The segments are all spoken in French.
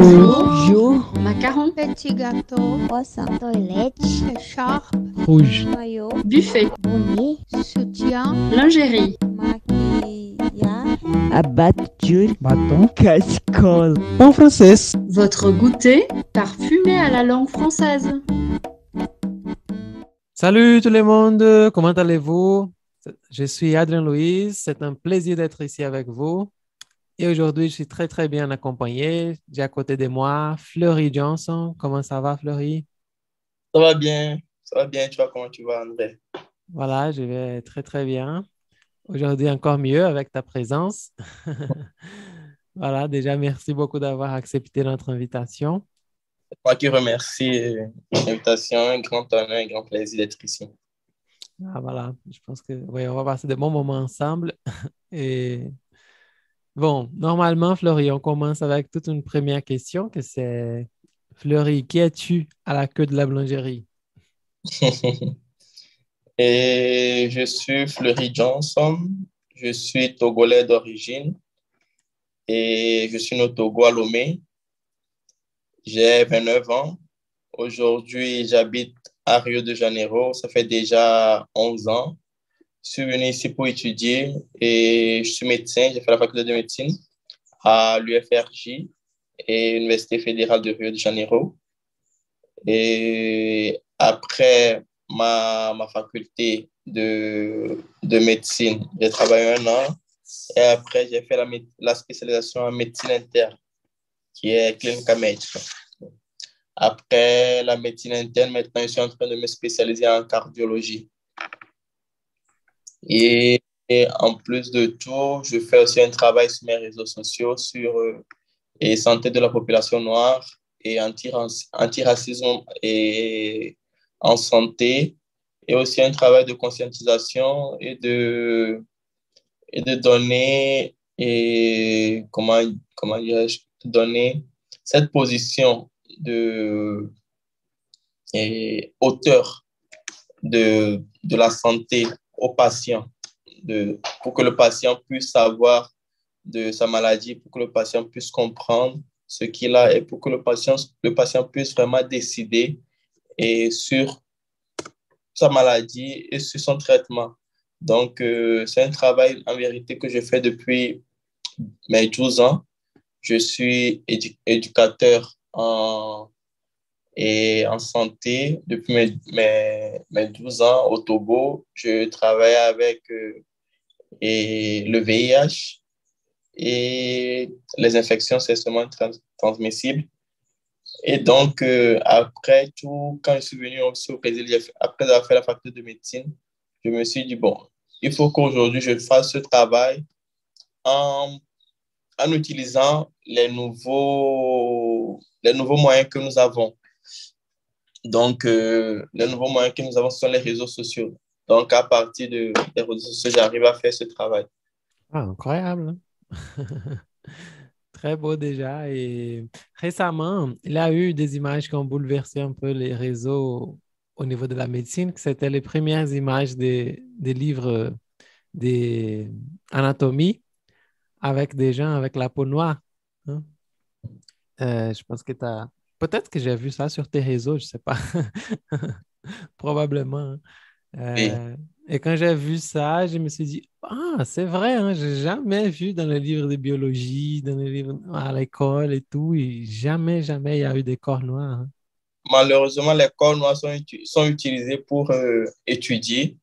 Jour, macaron, petit gâteau, croissant, toilette, écharpe, rouge, maillot, buffet, bonnet, soutien, lingerie, maquillage, abatture, bâton, casserole. en français. votre goûter parfumé à la langue française. Salut tout le monde, comment allez-vous? Je suis Adrien Louise, c'est un plaisir d'être ici avec vous. Et aujourd'hui, je suis très, très bien accompagné. J'ai à côté de moi Fleury Johnson. Comment ça va, Fleury? Ça va bien, tu vois comment tu vas, André? Voilà, je vais très, très bien. Aujourd'hui, encore mieux avec ta présence. Voilà, déjà, merci beaucoup d'avoir accepté notre invitation. Moi qui remercie l'invitation, un grand honneur, un grand plaisir d'être ici. Ah, voilà, je pense que oui, on va passer de bons moments ensemble. Et bon, normalement, Fleury, on commence avec toute une première question que c'est Fleury, qui es-tu à la queue de la boulangerie? Et je suis Fleury Johnson, je suis togolais d'origine et je suis né au Togo à Lomé. J'ai 29 ans. Aujourd'hui, j'habite à Rio de Janeiro. Ça fait déjà 11 ans. Je suis venu ici pour étudier et je suis médecin. J'ai fait la faculté de médecine à l'UFRJ et l'Université fédérale de Rio de Janeiro. Et après ma faculté de médecine, j'ai travaillé un an et après j'ai fait la spécialisation en médecine interne, qui est clinical médica. Après la médecine interne, maintenant je suis en train de me spécialiser en cardiologie. Et en plus de tout, je fais aussi un travail sur mes réseaux sociaux sur et santé de la population noire et antiracisme et en santé, et aussi un travail de conscientisation et de donner, et comment dirais-je, donner cette position de auteur de la santé au patient, pour que le patient puisse savoir de sa maladie, pour que le patient puisse comprendre ce qu'il a et pour que le patient puisse vraiment décider sur sa maladie et sur son traitement. Donc, c'est un travail en vérité que je fais depuis mes 12 ans. Je suis éducateur en santé depuis mes 12 ans au Togo. Je travaille avec le VIH et les infections sexuellement transmissibles. Et donc, après tout, quand je suis venu aussi au Brésil, après avoir fait la faculté de médecine, je me suis dit, bon, il faut qu'aujourd'hui, je fasse ce travail en, en utilisant les nouveaux moyens que nous avons. Donc, les nouveaux moyens que nous avons sont les réseaux sociaux. Donc, à partir des réseaux sociaux, j'arrive à faire ce travail. Ah, incroyable, hein? Très beau déjà. Et récemment, il y a eu des images qui ont bouleversé un peu les réseaux au niveau de la médecine, que c'était les premières images des livres d'anatomie avec des gens avec la peau noire, hein. Je pense que tu as... Peut-être que j'ai vu ça sur tes réseaux, je ne sais pas. Probablement, hein. Oui. Et quand j'ai vu ça, je me suis dit, ah, c'est vrai, hein, j'ai jamais vu dans les livres de biologie, dans les livres à l'école et tout, et jamais, jamais il y a eu des corps noirs, hein. Malheureusement, les corps noirs sont utilisés pour étudier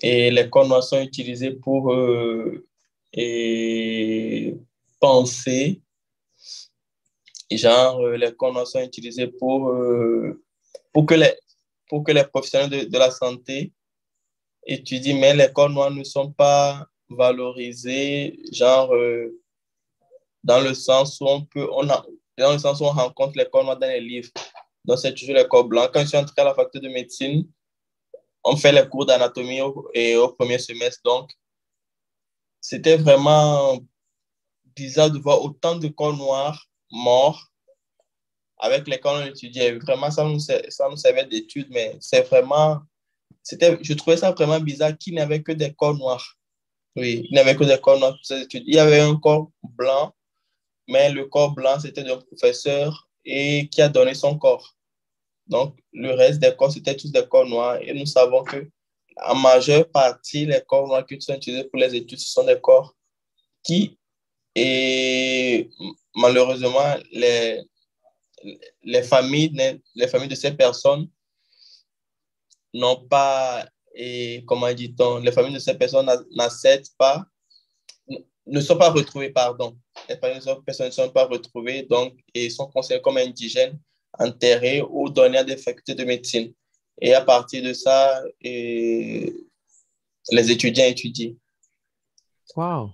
et les corps noirs sont utilisés pour penser. Genre, les corps noirs sont utilisés pour que pour que les professionnels de la santé étudient, mais les corps noirs ne sont pas valorisés, genre, dans le sens où dans le sens où on rencontre les corps noirs dans les livres. Donc, c'est toujours les corps blancs. Quand je suis entré à la faculté de médecine, on fait les cours d'anatomie au premier semestre. Donc, c'était vraiment bizarre de voir autant de corps noirs morts avec lesquels on étudiait. Vraiment, ça nous servait d'étude, mais je trouvais ça vraiment bizarre qu'il n'y avait que des corps noirs. Oui, il n'y avait que des corps noirs pour ces études. Il y avait un corps blanc mais le corps blanc, c'était d'un professeur et qui a donné son corps. Donc, le reste des corps, c'était tous des corps noirs. Et nous savons que en majeure partie, les corps noirs qui sont utilisés pour les études, ce sont des corps qui, et malheureusement, les familles de ces personnes n'ont pas, et comment dit-on, les familles de ces personnes n'acceptent pas, ne sont pas retrouvées, pardon. Les familles de ces personnes ne sont pas retrouvées, donc, et sont considérées comme indigènes, enterrés ou donnés à des facultés de médecine. Et à partir de ça, les étudiants étudient. Wow,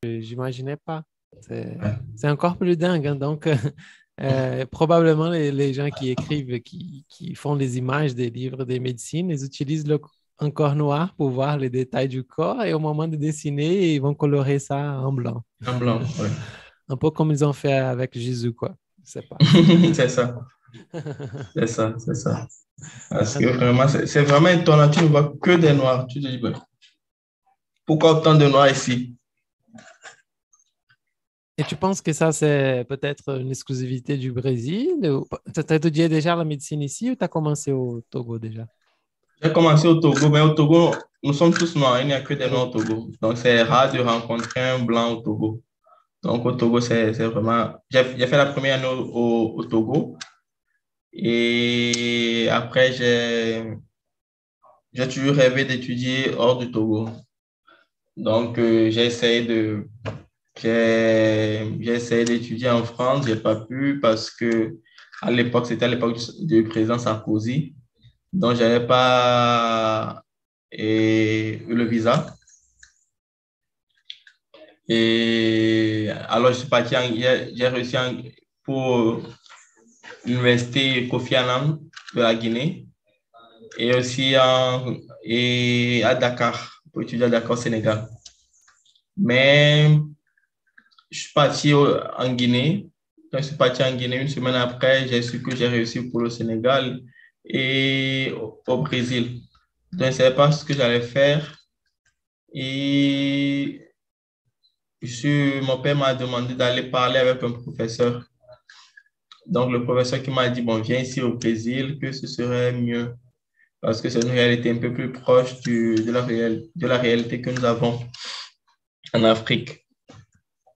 j'imaginais pas. C'est encore plus dingue, hein. Donc, probablement les gens qui écrivent, qui font des images des livres de médecine, ils utilisent un corps noir pour voir les détails du corps et au moment de dessiner, ils vont colorer ça en blanc. En blanc, oui. Un peu comme ils ont fait avec Jésus, quoi. Je sais pas. C'est ça. C'est ça, c'est ça. Parce que vraiment, c'est vraiment étonnant. Tu ne vois que des noirs. Tu te dis, ben, pourquoi autant de noirs ici? Et tu penses que ça, c'est peut-être une exclusivité du Brésil? Tu as étudié déjà la médecine ici ou tu as commencé au Togo déjà? J'ai commencé au Togo, mais au Togo, nous sommes tous noirs. Il n'y a que des noirs au Togo. Donc, c'est rare de rencontrer un blanc au Togo. Donc, au Togo, c'est vraiment... J'ai fait la première année au Togo. Et après, j'ai toujours rêvé d'étudier hors du Togo. Donc, j'ai essayé d'étudier en France. Je n'ai pas pu parce que c'était à l'époque du président Sarkozy. Donc, je n'avais pas eu le visa. Et alors, je suis parti, j'ai réussi pour l'université Kofi Annan de la Guinée et aussi à Dakar, pour étudier à Dakar, Sénégal. Mais je suis parti en Guinée. Quand je suis parti en Guinée, une semaine après, j'ai su que j'ai réussi pour le Sénégal et au Brésil. Donc, je ne savais pas ce que j'allais faire. Et mon père m'a demandé d'aller parler avec un professeur. Donc, le professeur qui m'a dit, bon, viens ici au Brésil, que ce serait mieux. Parce que c'est une réalité un peu plus proche de la réalité que nous avons en Afrique.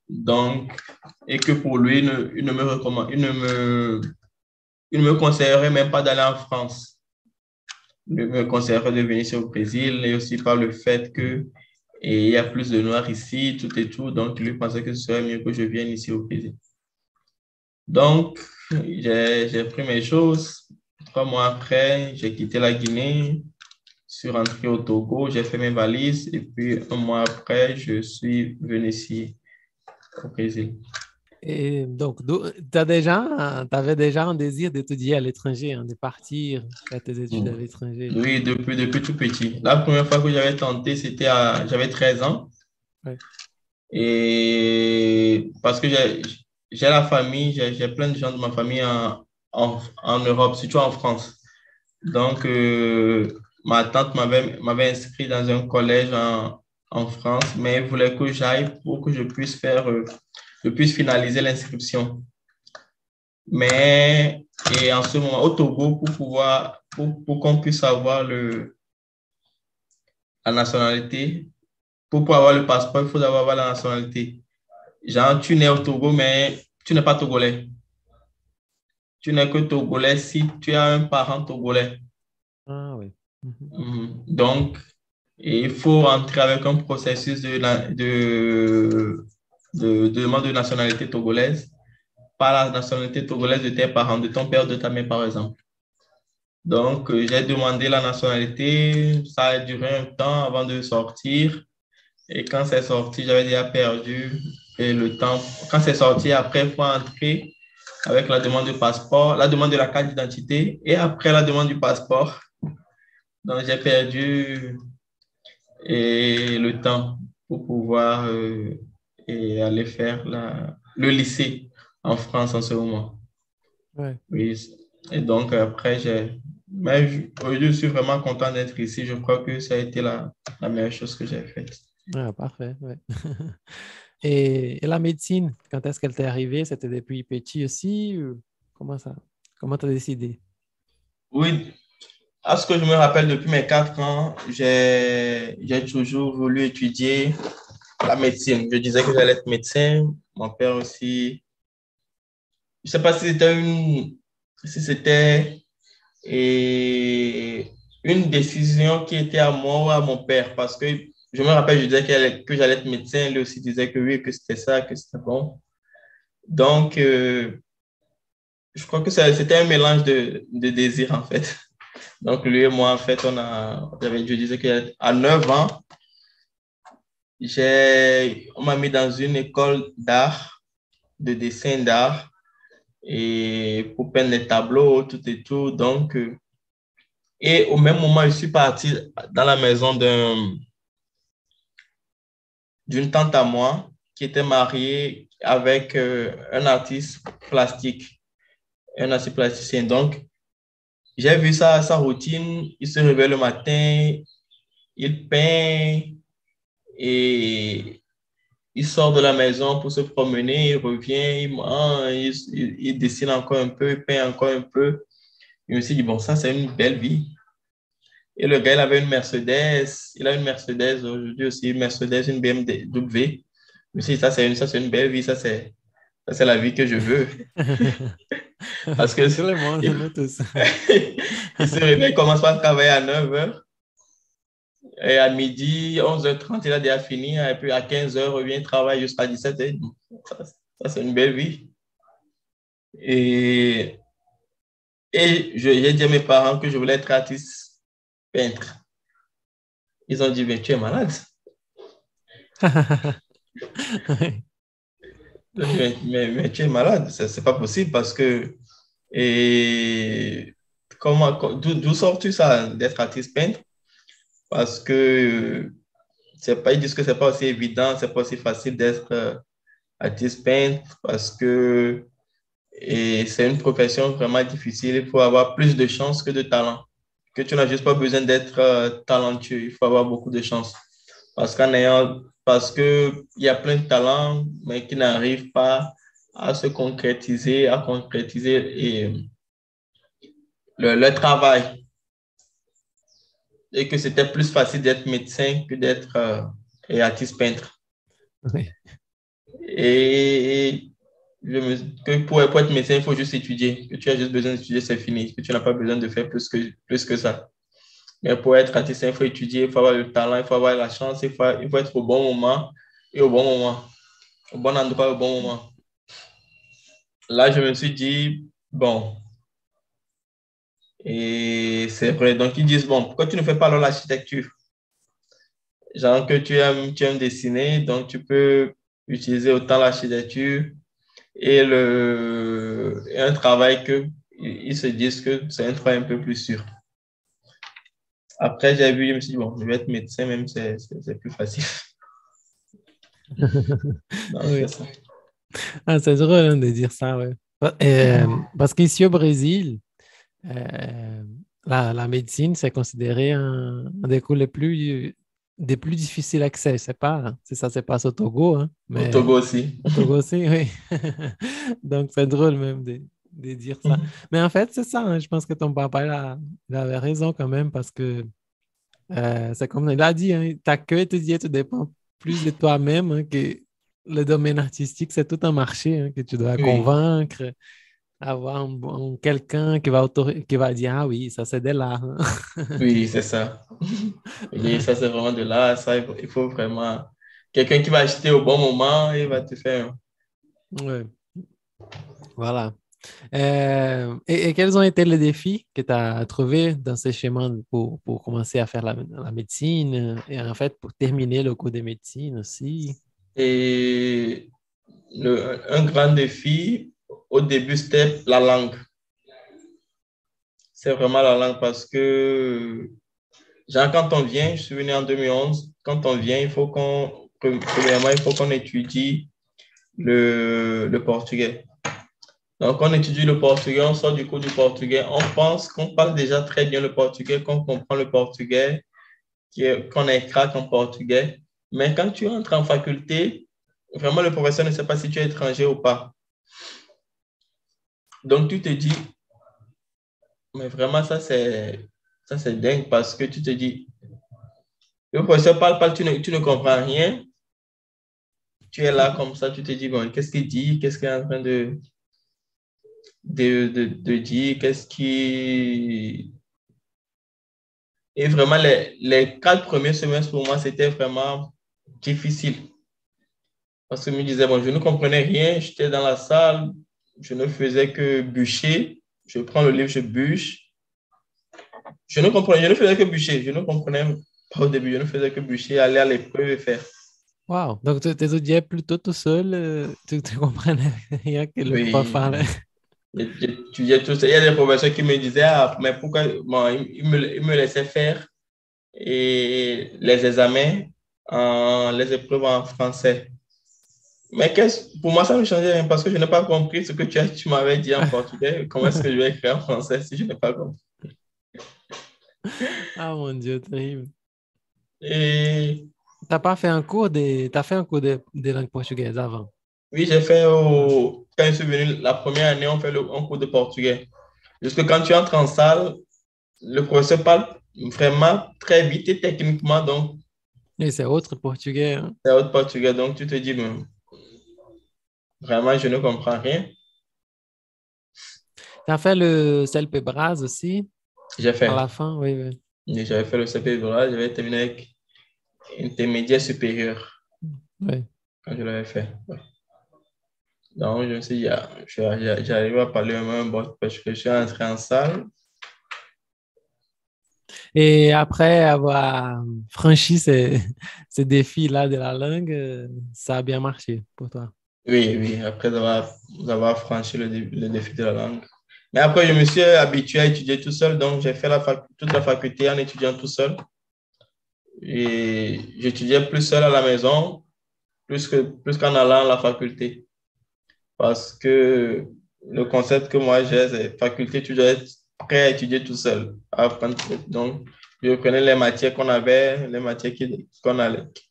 Donc, et que pour lui, il ne me conseillerait même pas d'aller en France. Il me conseillerait de venir ici au Brésil et aussi par le fait que il y a plus de Noirs ici, tout et tout. Donc, il pensait que ce serait mieux que je vienne ici au Brésil. Donc, j'ai pris mes choses. 3 mois après, j'ai quitté la Guinée, je suis rentré au Togo, j'ai fait mes valises et puis 1 mois après, je suis venu ici au Brésil. Et donc, tu avais déjà un désir d'étudier à l'étranger, hein, de partir faire tes études à l'étranger. Oui, depuis tout petit. La première fois que j'avais tenté, j'avais 13 ans. Ouais. Et parce que j'ai la famille, j'ai plein de gens de ma famille en Europe, surtout en France. Donc, ma tante m'avait inscrit dans un collège en France, mais elle voulait que j'aille pour que je puisse finaliser l'inscription. Mais, et en ce moment, au Togo, pour qu'on puisse avoir la nationalité, pour pouvoir avoir le passeport, il faut d'abord avoir la nationalité. Genre, tu nais au Togo, mais tu n'es pas togolais. Tu n'es que togolais si tu as un parent togolais. Ah oui. Donc, il faut entrer avec un processus de demande de nationalité togolaise par la nationalité togolaise de tes parents, de ton père, de ta mère, par exemple. Donc, j'ai demandé la nationalité. Ça a duré un temps avant de sortir. Et quand c'est sorti, j'avais déjà perdu le temps. Quand c'est sorti, après, il faut entrer avec la demande de passeport, la demande de la carte d'identité et après la demande du passeport. Donc, j'ai perdu le temps pour pouvoir aller faire le lycée en France en ce moment. Ouais. Oui. Et donc, après, je suis vraiment content d'être ici. Je crois que ça a été la meilleure chose que j'ai faite. Ah, parfait. Ouais. Et la médecine, quand est-ce qu'elle t'est arrivée? C'était depuis petit aussi? Ou comment ça? Comment tu as décidé? Oui, à ce que je me rappelle, depuis mes 4 ans, j'ai toujours voulu étudier la médecine. Je disais que j'allais être médecin. Mon père aussi. Je ne sais pas si c'était une décision qui était à moi ou à mon père, parce que je me rappelle, je disais que j'allais être médecin. Lui aussi disait que oui, que c'était ça, que c'était bon. Donc, je crois que c'était un mélange de désirs, en fait. Donc, lui et moi, en fait, je disais qu'à 9 ans, on m'a mis dans une école d'art, de dessin d'art, et pour peindre les tableaux, tout et tout. Donc, et au même moment, je suis parti dans la maison d'une tante à moi qui était mariée avec un artiste plastique, un artiste plasticien. Donc, j'ai vu sa routine. Il se réveille le matin, il peint et il sort de la maison pour se promener, il revient, il mange, il dessine encore un peu, il peint encore un peu. Je me suis dit, bon, ça, c'est une belle vie. Et le gars, il avait une Mercedes, il a une Mercedes aujourd'hui aussi, une Mercedes, une BMW. Je me suis dit, ça, c'est une belle vie, ça, c'est la vie que je veux. Parce que Tout le monde, nous tous. il se réveille, il commence par travailler à 9h. Et à midi, 11h30, il a déjà fini. Et puis à 15h, il revient travailler jusqu'à 17h. Ça, c'est une belle vie. Et j'ai dit à mes parents que je voulais être artiste peintre. Ils ont dit, mais tu es malade. mais tu es malade. C'est pas possible parce que... Et d'où sors-tu ça, d'être artiste peintre? Parce que ils disent que c'est pas aussi évident, c'est pas aussi facile d'être artiste peintre parce que c'est une profession vraiment difficile. Il faut avoir plus de chance que de talent. Que tu n'as juste pas besoin d'être talentueux, il faut avoir beaucoup de chance. Parce que il y a plein de talents, mais qui n'arrivent pas à se concrétiser, le travail. Et que c'était plus facile d'être médecin que d'être artiste peintre. Oui. Et que pour être médecin, il faut juste étudier. Que tu as juste besoin d'étudier, c'est fini. Que tu n'as pas besoin de faire plus que ça. Mais pour être artiste, il faut étudier, il faut avoir le talent, il faut avoir la chance, il faut être au bon moment et au bon moment. Au bon endroit, au bon moment. Là, je me suis dit, bon. Et c'est vrai. Donc, ils disent, bon, pourquoi tu ne fais pas alors l'architecture? Genre que tu aimes dessiner, donc tu peux utiliser autant l'architecture et un travail que ils se disent que c'est un travail un peu plus sûr. Après, j'ai vu, je me suis dit, bon, je vais être médecin, même c'est plus facile. Donc, Oui. c'est ça. Ah, c'est drôle hein, de dire ça, ouais. Parce qu'ici au Brésil, la médecine, c'est considéré un des cours des plus difficiles accès. C'est pas, hein, ça se passe au Togo, hein, Au Togo aussi. Au Togo aussi, oui. Donc, c'est drôle même de dire ça. Mais en fait, c'est ça. Hein, je pense que ton papa, il avait raison quand même parce que c'est comme il a dit, hein, ta queue étudiée, tu dépends plus de toi-même hein, que le domaine artistique, c'est tout un marché hein, que tu dois Oui. convaincre, avoir quelqu'un qui va dire, ah oui, ça c'est de l'art. Hein. Oui, c'est ça. Et ça, c'est vraiment de là. Ça, il faut vraiment quelqu'un qui va acheter au bon moment et va te faire. Ouais. Voilà. Et quels ont été les défis que tu as trouvés dans ces schémas pour commencer à faire la médecine et en fait pour terminer le cours de médecine aussi? Et un grand défi, au début, c'était la langue. C'est vraiment la langue parce que, genre, quand on vient, je suis venu en 2011, quand on vient, premièrement, il faut qu'on étudie le portugais. Donc, on étudie le portugais, on sort du cours du portugais, on pense qu'on parle déjà très bien le portugais, qu'on comprend le portugais, qu'on est crack en portugais. Mais quand tu entres en faculté, vraiment le professeur ne sait pas si tu es étranger ou pas. Donc, tu te dis, mais vraiment, ça, c'est dingue parce que tu te dis, le professeur parle, tu ne comprends rien. Tu es là comme ça, tu te dis, bon, qu'est-ce qu'il dit? Qu'est-ce qu'il est en train de dire? Qu'est-ce qui... Et vraiment, les 4 premiers semestres pour moi, c'était vraiment difficile. Parce que je me disais, bon, je ne comprenais rien, j'étais dans la salle, je ne faisais que bûcher. Je prends le livre, je bûche. Je ne faisais que bûcher. Je ne comprenais pas au début, je ne faisais que bûcher, aller à l'épreuve et faire. Wow. Donc, tu étudiais plutôt tout seul, tu comprenais rien que le prof Oui, parlait. j'étudiais tout ça. Il y a des professeurs qui me disaient, ah, mais pourquoi, bon, ils me laissaient faire et les examens, les épreuves en français. Mais pour moi, ça ne changeait rien parce que je n'ai pas compris ce que tu m'avais dit en portugais. Comment est-ce que je vais écrire en français si je n'ai pas compris? Ah mon Dieu, terrible. Et T'as pas fait un cours t'as fait un cours de langue portugaise avant? oui, quand je suis venu la première année, on fait un cours de portugais. Jusque quand tu entres en salle, le professeur parle vraiment très vite et techniquement, donc Et c'est autre portugais, hein? c'est autre portugais. Donc tu te dis, mais vraiment, je ne comprends rien. T'as fait le CELPE-BRAS aussi, J'ai à fait. la fin, oui, oui. J'avais fait le CP, voilà, j'avais terminé avec intermédiaire supérieur Oui. quand je l'avais fait. Ouais. Donc, je me suis dit, ah, j'arrive à parler un bon parce que je suis entré en salle. Et après avoir franchi ces défis-là de la langue, ça a bien marché pour toi. Oui, oui, après avoir franchi le défi de la langue. Mais après, je me suis habitué à étudier tout seul, donc j'ai fait toute la faculté en étudiant tout seul. Et j'étudiais plus seul à la maison, plus qu'en allant à la faculté. Parce que le concept que moi j'ai, c'est faculté, tu dois être prêt à étudier tout seul. Donc, je prenais les matières qu'on avait, les matières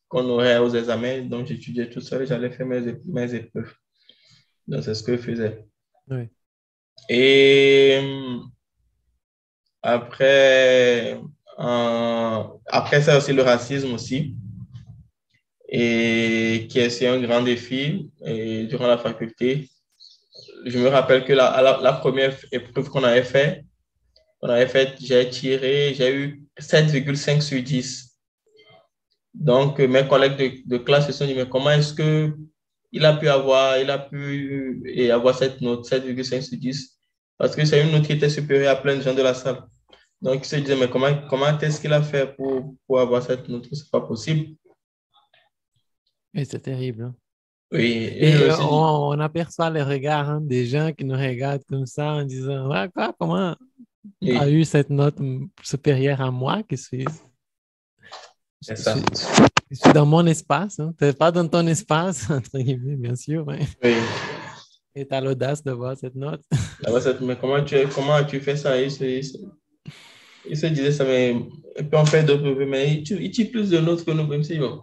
qu'on aurait aux examens. Donc, j'étudiais tout seul et j'allais faire mes épreuves. Donc, c'est ce que je faisais. Oui. Et après, après ça aussi le racisme aussi, et qui est aussi un grand défi et durant la faculté. Je me rappelle que la première épreuve qu'on avait fait, j'ai eu 7,5 sur 10. Donc, mes collègues de classe se sont dit, mais comment est-ce que il a pu avoir cette note, 7,5 sur 10? Parce que c'est une note qui était supérieure à plein de gens de la salle. Donc, ils se disaient, mais comment est-ce qu'il a fait pour avoir cette note? C'est pas possible. Et c'est terrible, hein? Oui, et je Et me suis dit, on aperçoit les regards, hein, des gens qui nous regardent comme ça en disant, ah, quoi, comment tu as oui, eu cette note supérieure à moi c'est je ça. suis, je suis dans mon espace, hein. Tu n'es pas dans ton espace, entre guillemets, bien sûr, hein. Oui. Et tu as l'audace de voir cette note. Mais comment as-tu fait ça? Il se disait ça, mais et puis on fait d'autres brevets, mais il tire plus de notes que nous. Même si, bon.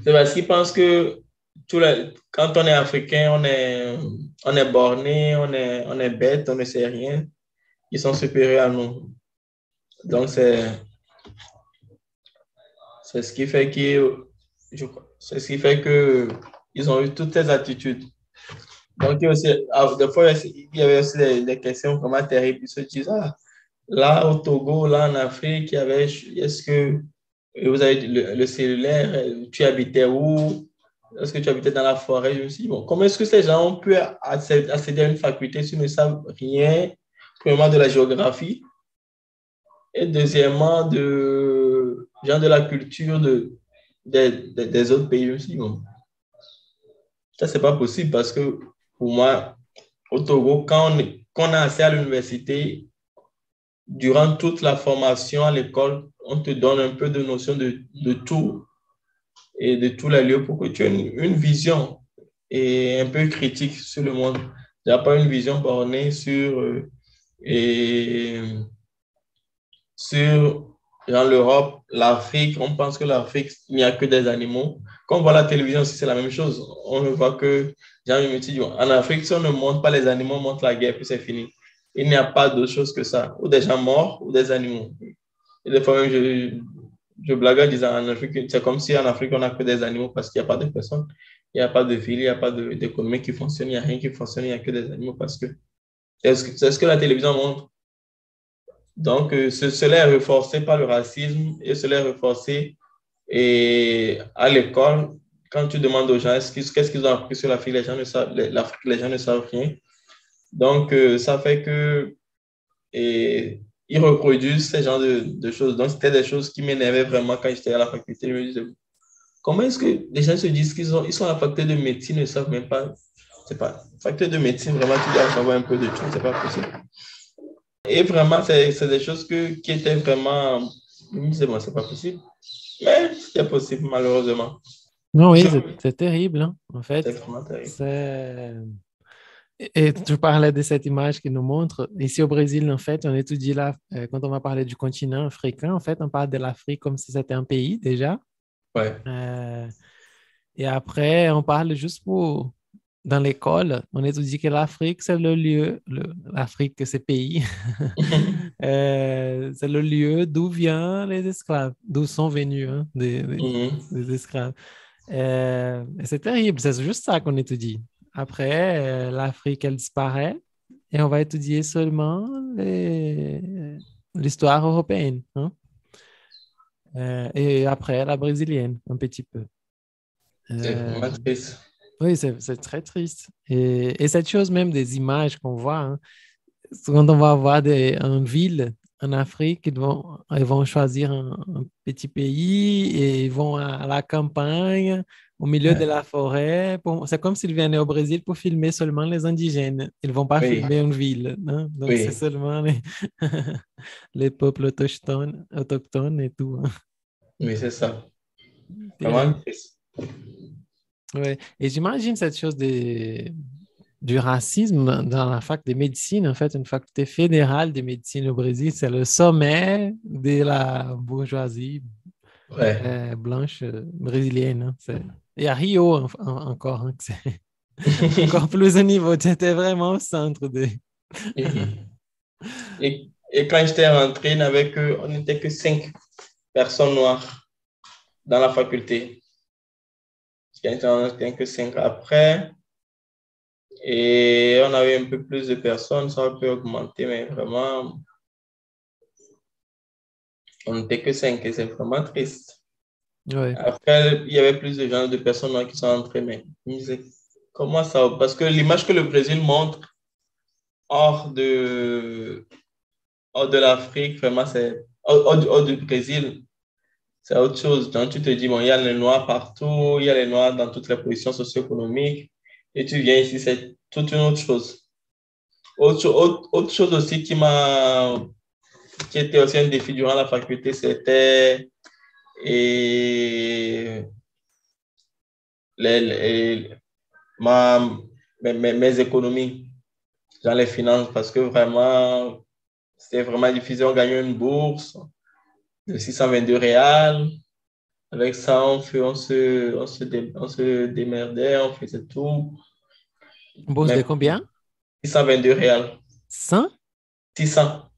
C'est parce qu'ils pensent que quand on est africain, on est borné, on est bête, on ne sait rien. Ils sont supérieurs à nous. Donc, c'est ce qui fait c'est ce qui fait que ils ont eu toutes ces attitudes. Donc, des fois, il y avait aussi des questions vraiment terribles. Ils se disent, ah, là, au Togo, là, en Afrique, est-ce que vous avez le cellulaire, tu habitais où? Est-ce que tu habitais dans la forêt? Je me suis dit, bon, comment est-ce que ces gens ont pu accéder à une faculté s'ils ne savent rien, premièrement, de la géographie, et deuxièmement, genre de la culture des autres pays? Je me suis dit, bon, ça, c'est pas possible parce que pour moi, au Togo, quand on a accès à l'université, durant toute la formation à l'école, on te donne un peu de notion de tout et de tous les lieux pour que tu aies une vision et un peu critique sur le monde. Il n'y a pas une vision bornée et sur Genre l'Europe, l'Afrique, on pense que l'Afrique, il n'y a que des animaux. Quand on voit la télévision aussi, c'est la même chose. On ne voit que, genre, je me dis, en Afrique, si on ne montre pas les animaux, on montre la guerre, puis c'est fini. Il n'y a pas d'autre chose que ça. Ou des gens morts, ou des animaux. Et des fois même, je blague en disant en Afrique, c'est comme si en Afrique, on n'a que des animaux parce qu'il n'y a pas de personnes. Il n'y a pas de ville, il n'y a pas d'économie qui fonctionne, il n'y a rien qui fonctionne, il n'y a que des animaux parce que c'est ce que la télévision montre. Donc, cela est renforcé par le racisme et cela est renforcé et à l'école. Quand tu demandes aux gens qu'est-ce qu'ils ont appris sur l'Afrique, les gens ne savent, l'Afrique, les gens ne savent rien. Donc, ça fait que et, ils reproduisent ce genre de choses. Donc, c'était des choses qui m'énervaient vraiment quand j'étais à la faculté. Je me disais, comment est-ce que les gens se disent ils sont à la faculté de médecine, ne savent même pas. C'est pas faculté de médecine, vraiment, tu dois savoir un peu de tout, c'est pas possible. Et vraiment, c'est des choses qui étaient vraiment. Je me disais, bon, c'est pas possible. Mais c'est possible, malheureusement. Non, oui, c'est terrible, hein, en fait. C'est vraiment terrible. Et tu parlais de cette image qui nous montre. Ici au Brésil, en fait, on étudie là, quand on va parler du continent africain, en fait, on parle de l'Afrique comme si c'était un pays déjà. Ouais. Et après, on parle juste dans l'école, on étudie que l'Afrique, c'est le lieu, l'Afrique, c'est pays, c'est le lieu d'où viennent les esclaves, d'où sont venus des esclaves. Et c'est terrible, c'est juste ça qu'on étudie. Après, l'Afrique, elle disparaît et on va étudier seulement l'histoire européenne. Hein? Et après, la brésilienne, un petit peu. C'est vraiment triste. Oui, c'est très triste. Et cette chose même des images qu'on voit, hein, quand on va voir une ville en Afrique, ils vont choisir un petit pays et ils vont à la campagne, au milieu de la forêt. C'est comme s'ils venaient au Brésil pour filmer seulement les indigènes. Ils ne vont pas filmer une ville. Hein? Donc, c'est seulement les peuples autochtones et tout. Hein? Oui, c'est ça. Vraiment triste. Ouais. Et j'imagine cette chose du racisme dans la fac de médecine. En fait, une faculté fédérale de médecine au Brésil, c'est le sommet de la bourgeoisie blanche brésilienne. Hein. Et à Rio encore, hein, c'est encore plus au niveau. C'était vraiment au centre de... et quand j'étais rentré, on n'était que 5 personnes noires dans la faculté. Il n'y en avait que 5 après. Et on avait un peu plus de personnes, ça a pu augmenter, mais vraiment, on n'était que 5 et c'est vraiment triste. Ouais. Après, il y avait plus de personnes noires qui sont entrées, mais je me disais, comment ça? Parce que l'image que le Brésil montre hors de l'Afrique, vraiment, c'est hors du Brésil. C'est autre chose. Donc, tu te dis, bon, il y a les Noirs partout, il y a les Noirs dans toutes les positions socio-économiques. Et tu viens ici, c'est toute une autre chose. Autre chose aussi qui était aussi un défi durant la faculté, c'était mes économies dans les finances, parce que vraiment, c'était vraiment difficile. On gagnait une bourse de 622 réals. Avec ça, on se démerdait, on faisait tout. Une bourse de combien? 622 réals. 100? 600.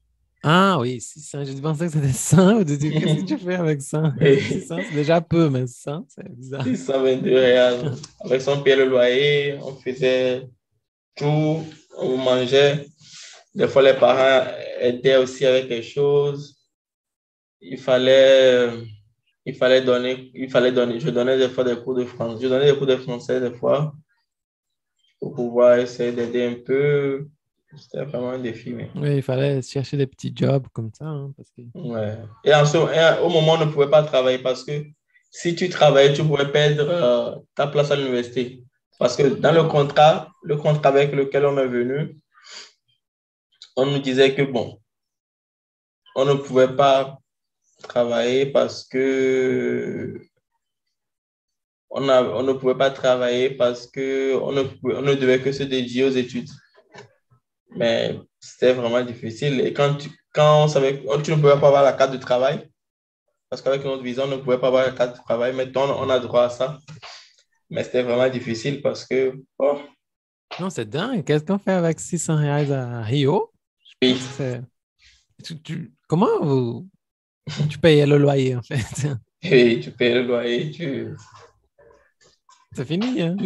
Ah oui, 600. Je pensais que c'était 100. Qu'est-ce que tu fais avec 100? 600, c'est déjà peu, mais 100, c'est bizarre. 622 réals. Avec ça, on payait le loyer, on faisait tout, on mangeait. Des fois, les parents aidaient aussi avec quelque chose. Il fallait donner. Je donnais des fois des cours de français. Je donnais des cours de français des fois pour pouvoir essayer d'aider un peu. C'était vraiment un défi. Mais... Oui, il fallait chercher des petits jobs comme ça. Hein, parce que... ouais. Et au moment, on ne pouvait pas travailler parce que si tu travaillais, tu pouvais perdre ta place à l'université. Parce que dans le contrat avec lequel on est venu, on nous disait que bon, on ne pouvait pas travailler parce que on ne pouvait pas travailler parce que on ne devait que se dédier aux études. Mais c'était vraiment difficile. Et quand on savait que tu ne pouvais pas avoir la carte de travail, parce qu'avec notre visa, on ne pouvait pas avoir la carte de travail. Maintenant, on a droit à ça. Mais c'était vraiment difficile parce que, oh, Non, c'est dingue. Qu'est-ce qu'on fait avec 600 reais à Rio? Je oui, pense que c'est... Comment tu payais le loyer, en fait? et tu payes le loyer, C'est fini, hein?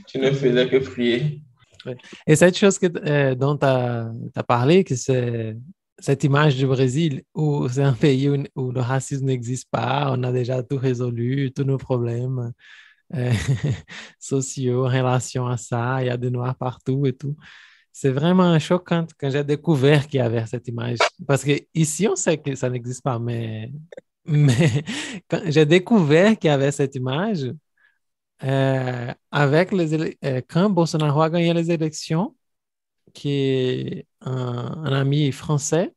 tu ne faisais que prier. Ouais. Et cette chose dont tu as parlé, que c'est cette image du Brésil, où c'est un pays où le racisme n'existe pas, on a déjà tout résolu, tous nos problèmes euh, sociaux en relation à ça, il y a des Noirs partout et tout. C'est vraiment choquant quand j'ai découvert qu'il y avait cette image. Parce qu'ici, on sait que ça n'existe pas, mais quand j'ai découvert qu'il y avait cette image, quand Bolsonaro a gagné les élections, qui est un ami français,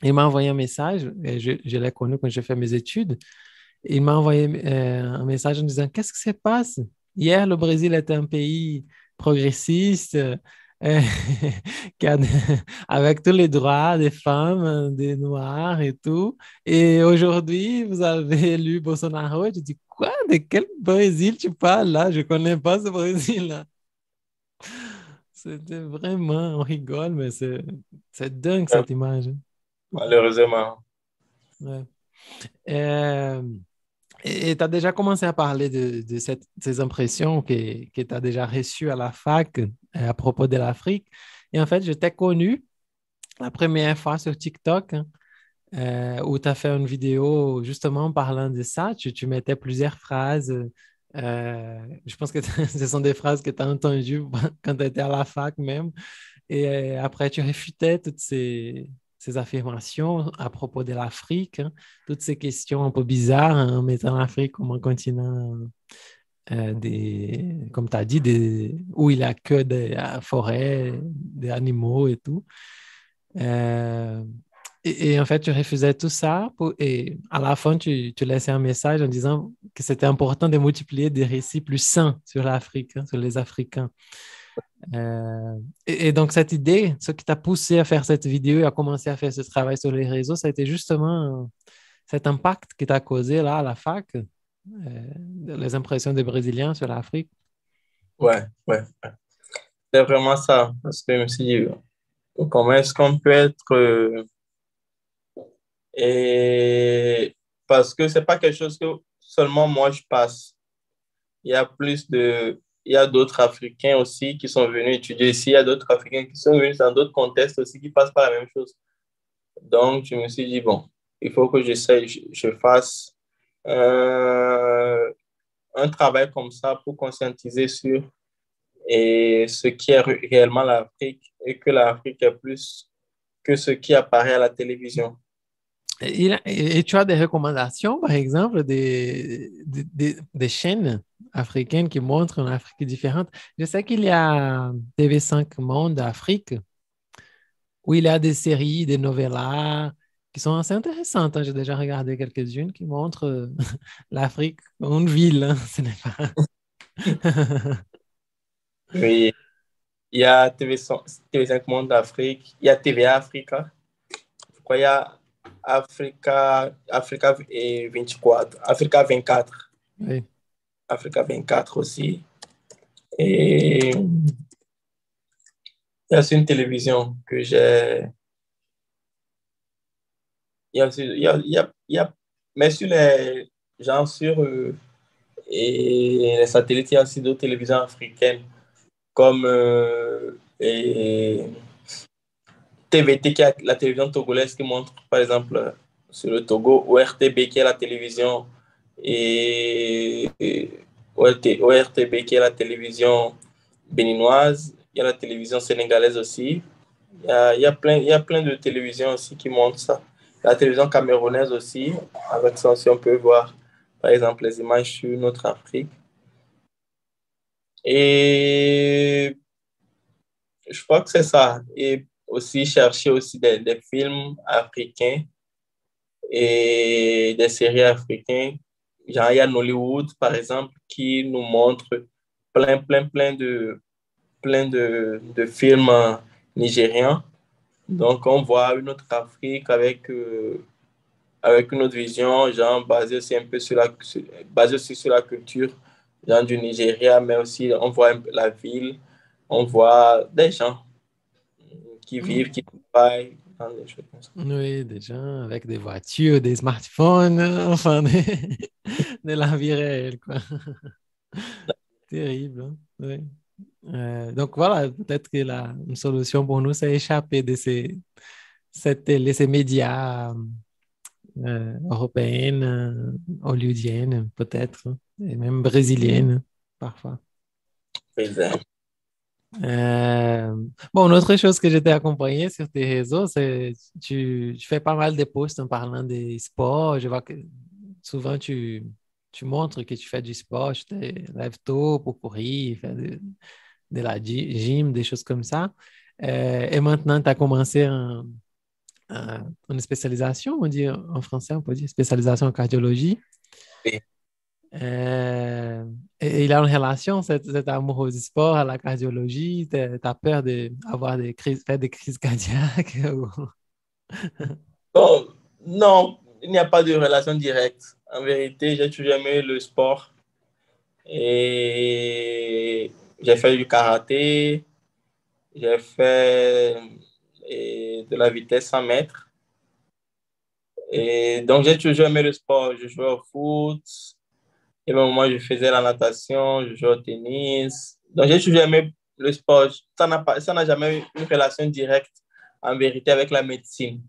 il m'a envoyé un message, et je l'ai connu quand j'ai fait mes études. Il m'a envoyé un message en disant, qu'est-ce qui se passe? Hier, le Brésil était un pays progressiste, qui a avec tous les droits des femmes, des Noirs et tout. Et aujourd'hui, vous avez élu Bolsonaro. Et je dis, quoi? De quel Brésil tu parles là? Je ne connais pas ce Brésil-là. C'était vraiment, on rigole, mais c'est dingue cette image. Malheureusement. Ouais. Euh, et tu as déjà commencé à parler de ces impressions que tu as déjà reçues à la fac à propos de l'Afrique. Et en fait, je t'ai connu la première fois sur TikTok, hein, où tu as fait une vidéo justement parlant de ça. Tu mettais plusieurs phrases. Je pense que ce sont des phrases que tu as entendues quand tu étais à la fac même. Et après, tu réfutais toutes ces affirmations à propos de l'Afrique, hein, toutes ces questions un peu bizarres, hein, en mettant l'Afrique comme un continent, comme tu as dit, où il n'y a que des forêts, des animaux et tout. Euh, et en fait, tu refusais tout ça et à la fin, tu laissais un message en disant que c'était important de multiplier des récits plus sains sur l'Afrique, hein, sur les Africains. Et donc, cette idée, ce qui t'a poussé à faire cette vidéo et à commencer à faire ce travail sur les réseaux, ça a été justement cet impact qui t'a causé là à la fac, les impressions des Brésiliens sur l'Afrique. Ouais, ouais. C'est vraiment ça. Parce que je me suis dit, comment est-ce qu'on peut être... et parce que c'est pas quelque chose que seulement moi je passe. Il y a il y a d'autres Africains aussi qui sont venus étudier ici. Il y a d'autres Africains qui sont venus dans d'autres contextes aussi qui passent par la même chose. Donc, je me suis dit, bon, il faut que j'essaye, je fasse un travail comme ça pour conscientiser sur ce qui est réellement l'Afrique et que l'Afrique est plus que ce qui apparaît à la télévision. Et tu as des recommandations, par exemple, des chaînes africaines qui montrent une Afrique différente. Je sais qu'il y a TV5 Monde Afrique, où il y a des séries, des novellas qui sont assez intéressantes, hein. J'ai déjà regardé quelques-unes qui montrent l'Afrique comme une ville, hein. Ce n'est pas... Oui, il y a TV5 Monde d'Afrique, il y a TVA Africa, je crois il y a Africa et 24, Africa 24, Oui. Africa 24 aussi. Et il y a aussi une télévision que j'ai. Mais sur les gens et les satellites, il y a aussi d'autres télévisions africaines comme TVT, qui est la télévision togolaise qui montre, par exemple, sur le Togo, ORTB, qui est la télévision, et ORTB, qui est la télévision béninoise. Il y a la télévision sénégalaise aussi. Il y a plein de télévisions aussi qui montrent ça. La télévision camerounaise aussi, avec ça aussi, on peut voir, par exemple, les images sur notre Afrique. Et je crois que c'est ça. Et aussi chercher aussi des films africains et des séries africaines. Genre, il y a Nollywood, par exemple, qui nous montre plein de films nigérians. Donc, on voit une autre Afrique avec avec une autre vision, genre basée aussi un peu basée aussi sur la culture, genre du Nigeria, mais aussi on voit un peu la ville, on voit des gens qui vivent, qui travaillent, dans des choses comme ça. Oui, des gens avec des voitures, des smartphones, enfin, de la vie réelle, quoi. Terrible, hein? Oui. Donc voilà, peut-être que une solution pour nous, c'est échapper de cette télé, ces médias européennes, hollywoodiennes, peut-être, hein, et même brésiliennes, parfois. Exact. Bon, une autre chose que j'étais accompagné sur tes réseaux, c'est tu fais pas mal de posts en parlant des sports. Je vois que souvent tu montres que tu fais du sport, tu te lèves tôt pour courir, faire de la gym, des choses comme ça. Et maintenant, tu as commencé une spécialisation, on dit en français, on peut dire spécialisation en cardiologie. Oui. Et il a une relation, cet amour du sport à la cardiologie. Tu as peur d'avoir des crises, faire des crises cardiaques? Bon, non, il n'y a pas de relation directe. En vérité, j'ai toujours aimé le sport et j'ai fait du karaté, j'ai fait de la vitesse 100 mètres. Et donc, j'ai toujours aimé le sport. Je jouais au foot, et même moi, je faisais la natation, je jouais au tennis. Donc, j'ai toujours aimé le sport. Ça n'a jamais eu une relation directe, en vérité, avec la médecine.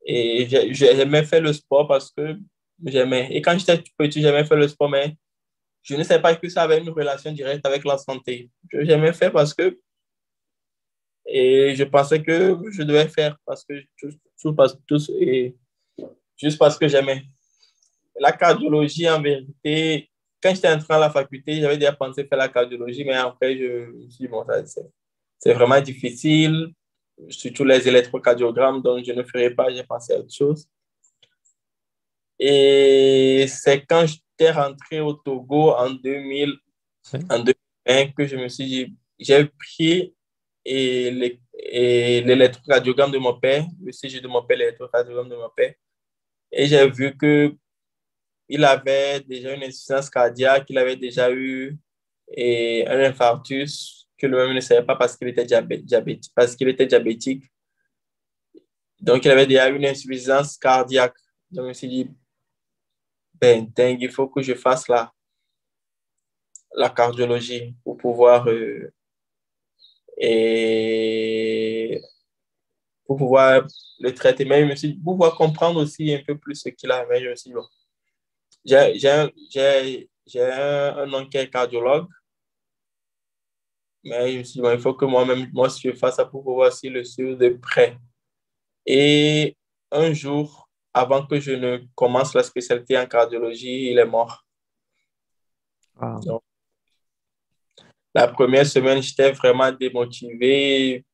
Et j'aimais faire le sport parce que j'aimais. Et quand j'étais petit, j'aimais faire le sport, mais je ne savais pas que ça avait une relation directe avec la santé. J'aimais faire parce que, et je pensais que je devais faire parce que, et juste parce que j'aimais. La cardiologie, en vérité, quand j'étais entré à la faculté, j'avais déjà pensé faire la cardiologie, mais après, je me suis dit, bon, c'est vraiment difficile, surtout les électrocardiogrammes, donc je ne ferai pas, j'ai pensé à autre chose. Et c'est quand j'étais rentré au Togo en 2020 que je me suis dit, j'ai pris l'électrocardiogramme de mon père, le CG de mon père, l'électrocardiogramme de mon père, et j'ai vu que il avait déjà une insuffisance cardiaque, il avait déjà eu un infarctus que lui-même ne savait pas parce qu'il était diabétique. Donc, il avait déjà eu une insuffisance cardiaque. Donc, je me suis dit, ben, dingue, il faut que je fasse la cardiologie pour pouvoir, pour pouvoir le traiter. Mais je me suis dit, pour pouvoir comprendre aussi un peu plus ce qu'il a. Mais je me suis dit, bon, j'ai un oncle qui est cardiologue, mais je me suis dit, bon, il faut que moi-même, moi, je fasse ça pour pouvoir aussi le suivre de près. Et un jour, avant que je ne commence la spécialité en cardiologie, il est mort. Wow. Donc, la première semaine, j'étais vraiment démotivé.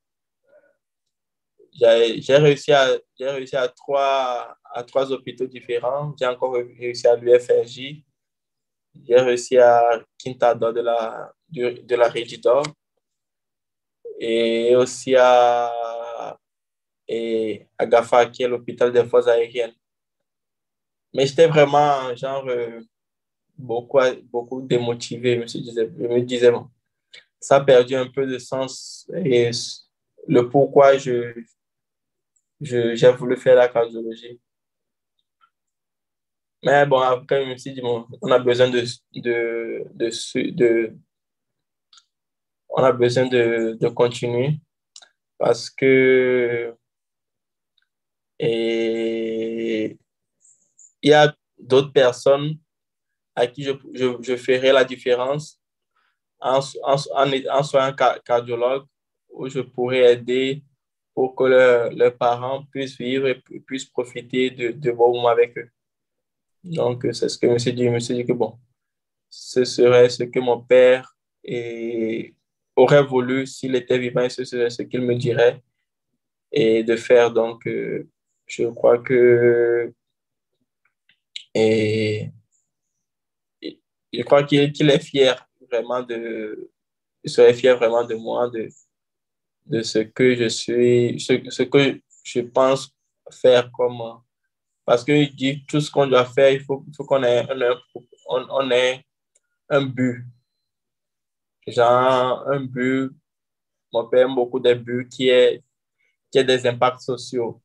J'ai réussi à trois hôpitaux différents. J'ai encore réussi à l'UFRJ. J'ai réussi à Quintador de la Régidor et aussi à GAFA, qui est l'hôpital des forces aériennes. Mais j'étais vraiment, genre, beaucoup démotivé. Je me disais, bon, ça a perdu un peu de sens et le pourquoi j'ai voulu faire la cardiologie. Mais bon, après, je me suis dit, bon, on a besoin on a besoin de continuer parce que il y a d'autres personnes à qui je ferai la différence en soyant cardiologue, où je pourrais aider pour que leurs parents puissent vivre et puissent profiter de bons moments avec eux. Donc, c'est ce que je me suis dit. Je me suis dit que bon, ce serait ce que mon père aurait voulu s'il était vivant, et ce serait ce qu'il me dirait et de faire. Donc, je crois que et, je crois qu'il est fier vraiment il serait fier vraiment de moi, de ce que je suis, ce que je pense faire comme parce qu'il dit tout ce qu'on doit faire, il faut qu'on ait on ait un but. Genre, un but, mon père aime beaucoup des buts qui a des impacts sociaux.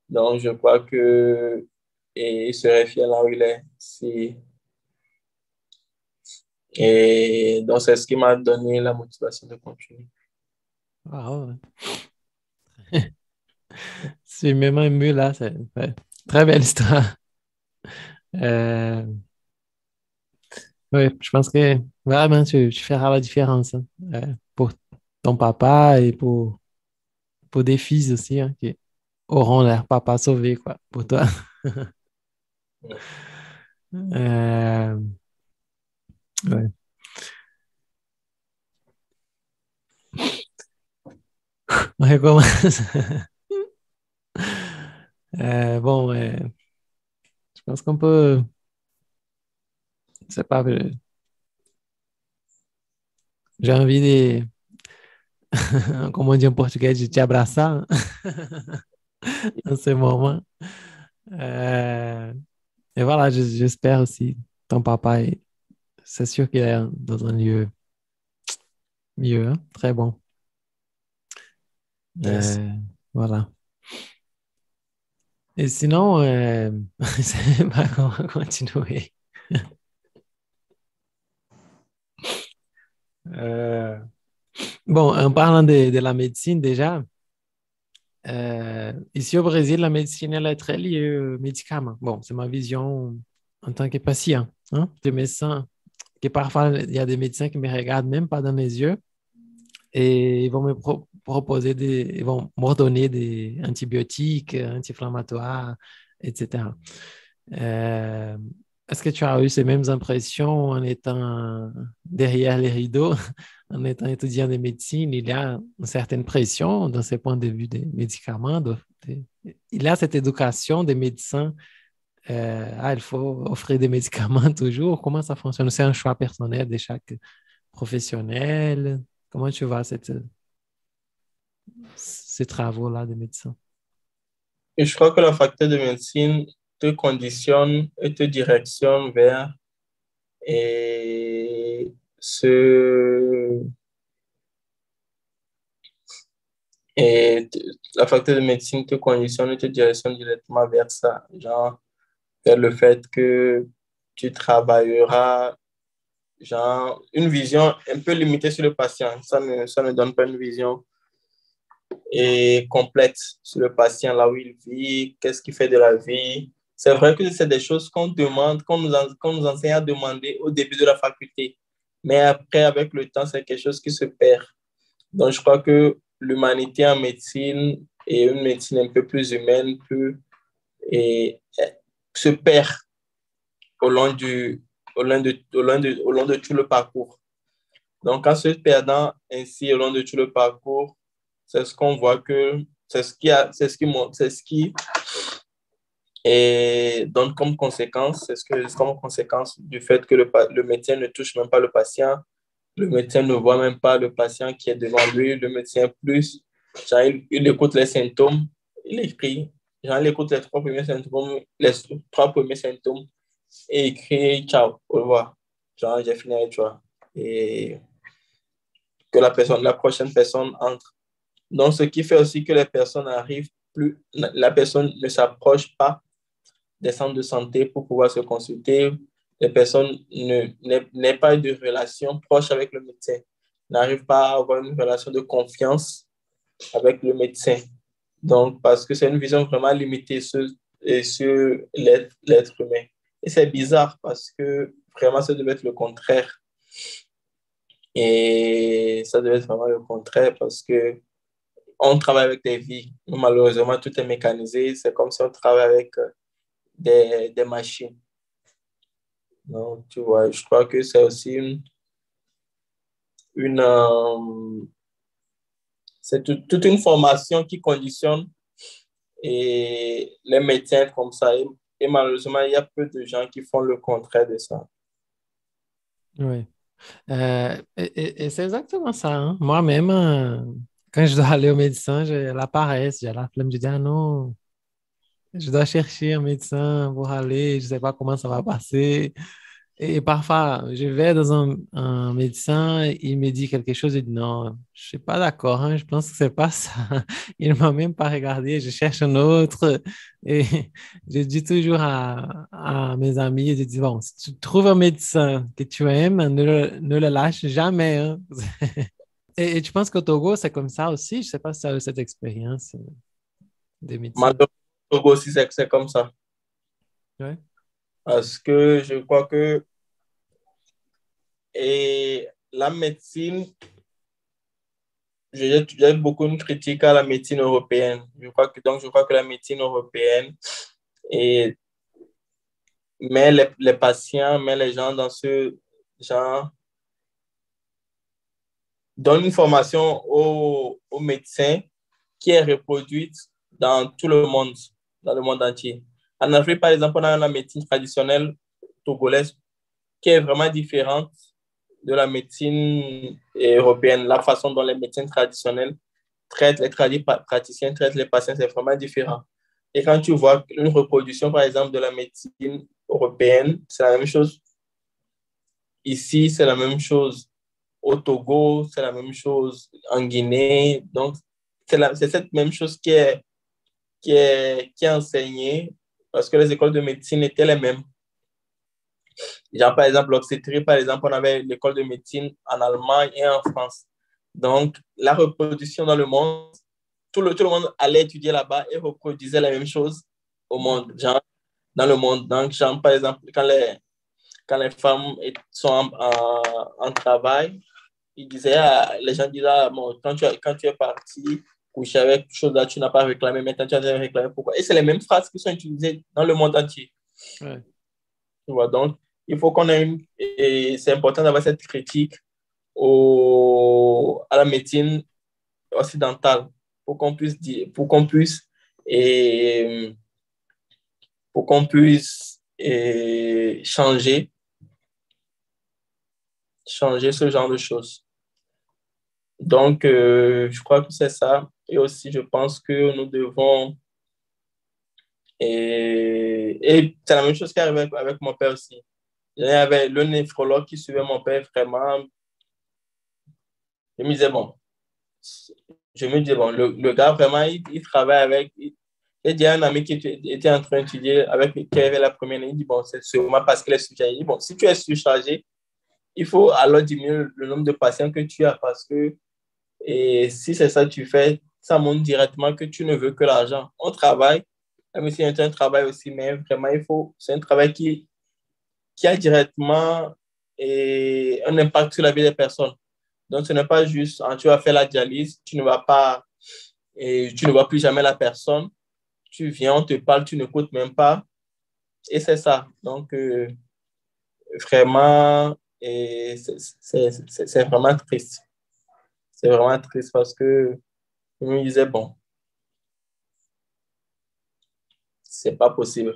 Donc, je crois que et il serait fier là où il est. Et donc, c'est ce qui m'a donné la motivation de continuer. Wow. C'est même ému là. C'est très belle histoire. Euh, oui, je pense que vraiment, tu feras la différence hein, pour ton papa et pour des fils aussi hein, qui auront leur papa sauvé quoi, pour toi. Euh, ouais. On recommence. Bon, je pense qu'on peut, je sais pas, j'ai envie de, como on dit en portugais, de te abraçar en ce moment. Euh, et voilà, j'espère aussi ton papa, c'est sûr qu'il est dans un lieu mieux, hein, très bon. Yes. Voilà. Et sinon, je sais pas comment continuer. Euh, bon, en parlant de la médecine déjà, ici au Brésil, la médecine, elle est très liée aux médicaments. Bon, c'est ma vision en tant que patient, hein, de médecin, que parfois, il y a des médecins qui me regardent même pas dans mes yeux et ils vont me proposer ils vont m'ordonner des antibiotiques, anti-inflammatoires, etc. Euh, Est-ce que tu as eu ces mêmes impressions en étant derrière les rideaux, en étant étudiant de médecine? Il y a une certaine pression dans ce point de vue des médicaments. Il y a cette éducation des médecins. Il faut offrir des médicaments toujours. Comment ça fonctionne? C'est un choix personnel de chaque professionnel. Comment tu vois ces travaux-là de médecin? Et je crois que la faculté de médecine te conditionne et te directionne vers et ce et la faculté de médecine te conditionne et te directionne directement vers ça, genre vers le fait que tu travailleras genre une vision un peu limitée sur le patient. Ça ne donne pas une vision et complète sur le patient, là où il vit, qu'est-ce qu'il fait de la vie. C'est vrai que c'est des choses qu'on demande, qu'on nous enseigne à demander au début de la faculté. Mais après, avec le temps, c'est quelque chose qui se perd. Donc, je crois que l'humanité en médecine et une médecine un peu plus humaine se perd au long de tout le parcours. Donc, en se perdant ainsi au long de tout le parcours, c'est ce qu'on voit que c'est ce qui donne comme conséquence, comme conséquence du fait que le médecin ne touche même pas le patient, le médecin ne voit même pas le patient qui est devant lui, le médecin plus, genre, il écoute les symptômes, il écrit, genre, il écoute les trois premiers symptômes et écrit ciao, au revoir, genre j'ai fini avec toi et que la prochaine personne entre. Donc, ce qui fait aussi que les personnes arrivent plus, la personne ne s'approche pas des centres de santé pour pouvoir se consulter. Les personnes n'aient pas de relation proche avec le médecin, n'arrivent pas à avoir une relation de confiance avec le médecin. Donc, parce que c'est une vision vraiment limitée sur l'être humain. Et c'est bizarre parce que vraiment, ça devait être le contraire. Et ça devait être vraiment le contraire parce que on travaille avec des vies. Malheureusement, tout est mécanisé. C'est comme si on travaille avec des machines. Donc, tu vois, je crois que c'est aussi c'est toute une formation qui conditionne les médecins comme ça. Et malheureusement, il y a peu de gens qui font le contraire de ça. Oui. Et c'est exactement ça. Hein. Moi-même, quand je dois aller au médecin, j'ai la paresse, j'ai la flemme. Je dis, ah non, je dois chercher un médecin pour aller, je ne sais pas comment ça va passer. Et parfois, je vais dans un médecin, il me dit quelque chose, il dit non, je ne suis pas d'accord, hein, je pense que ce n'est pas ça. Il ne m'a même pas regardé, je cherche un autre. Et je dis toujours à mes amis, je dis, bon, si tu trouves un médecin que tu aimes, ne le lâche jamais, hein. Et tu penses qu'au Togo, c'est comme ça aussi? Je ne sais pas si tu as eu cette expérience de médecine. Malheureusement, au Togo aussi, c'est comme ça. Ouais. Parce que je crois que et la médecine, j'ai beaucoup de critiques à la médecine européenne. Je crois que la médecine européenne et, met les patients, met les gens dans ce genre, donne une formation aux médecins qui est reproduite dans tout le monde, dans le monde entier. En Afrique, par exemple, on a la médecine traditionnelle togolaise qui est vraiment différente de la médecine européenne. La façon dont les médecins traditionnels traitent, praticiens traitent les patients, c'est vraiment différent. Et quand tu vois une reproduction, par exemple, de la médecine européenne, c'est la même chose. Ici, c'est la même chose. Au Togo, c'est la même chose. En Guinée, donc, c'est cette même chose qui est enseignée parce que les écoles de médecine étaient les mêmes. Genre, par exemple, l'obstétrique, par exemple, on avait l'école de médecine en Allemagne et en France. Donc, la reproduction dans le monde, tout le monde allait étudier là-bas et reproduisait la même chose au monde, genre, dans le monde. Donc, genre, par exemple, quand les femmes sont en travail, les gens disaient, ah, bon, quand tu es parti coucher avec quelque chose là, tu n'as pas réclamé, maintenant tu as réclamé, pourquoi? Et c'est les mêmes phrases qui sont utilisées dans le monde entier. Ouais. Tu vois, donc, il faut qu'on ait et c'est important d'avoir cette critique à la médecine occidentale pour qu'on puisse dire, pour qu'on puisse changer ce genre de choses. Donc, je crois que c'est ça. Et aussi, je pense que nous devons... Et c'est la même chose qui arrive avec mon père aussi. Il y avait le néphrologue qui suivait mon père vraiment. Je me disais, bon, le gars, vraiment, il travaille avec... Il y a un ami qui était en train d'étudier qui avait la première année. Il dit, bon, c'est sûrement parce qu'il est surchargé. Il dit, bon, si tu es surchargé, il faut alors diminuer le nombre de patients que tu as parce que et si c'est ça que tu fais, ça montre directement que tu ne veux que l'argent. On travaille, même si c'est un travail aussi, mais vraiment, c'est un travail qui a directement un impact sur la vie des personnes. Donc, ce n'est pas juste, tu vas faire la dialyse, tu ne vois plus jamais la personne. Tu viens, on te parle, tu n'écoutes même pas. Et c'est ça. Donc, vraiment, c'est vraiment triste. C'est vraiment triste parce que je me disais, bon, c'est pas possible.